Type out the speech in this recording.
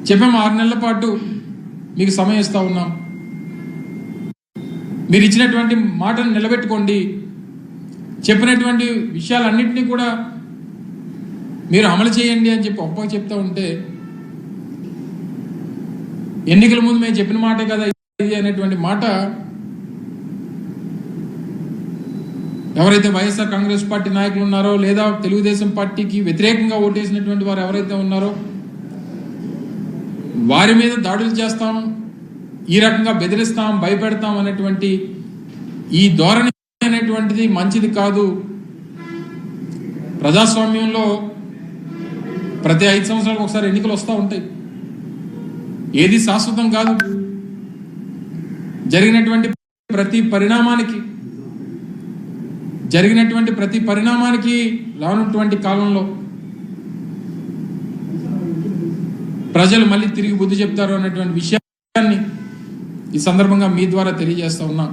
చెప్పాము 6 నెలల పాటు మీకు సమయం ఇస్తా ఉన్నాం, మీరు ఇచ్చినటువంటి మాటను నిలబెట్టుకోండి, చెప్పినటువంటి విషయాలన్నింటినీ కూడా మీరు అమలు చేయండి అని చెప్పి చెప్తా ఉంటే, ఎన్నికల ముందు మేము చెప్పిన మాటే కదా ఇది అనేటువంటి మాట ఎవరైతే వైఎస్ఆర్ కాంగ్రెస్ పార్టీ నాయకులు ఉన్నారో లేదా తెలుగుదేశం పార్టీకి వ్యతిరేకంగా ఓటేసినటువంటి వారు ఎవరైతే ఉన్నారో వారి మీద దాడులు చేస్తాం, ఈ రకంగా బెదిరిస్తాం, భయపెడతాం అనేటువంటి ఈ ధోరణి అనేటువంటిది మంచిది కాదు. ప్రజాస్వామ్యంలో ప్రతి 5 సంవత్సరాలకు ఒకసారి ఎన్నికలు వస్తూ ఉంటాయి, ఏది శాశ్వతం కాదు. జరిగినటువంటి ప్రతి పరిణామానికి రానున్నటువంటి కాలంలో ప్రజలు మళ్ళీ తిరిగి బుద్ధి చెప్తారు అన్నటువంటి విషయాన్ని ఈ సందర్భంగా మీ ద్వారా తెలియజేస్తా ఉన్నా.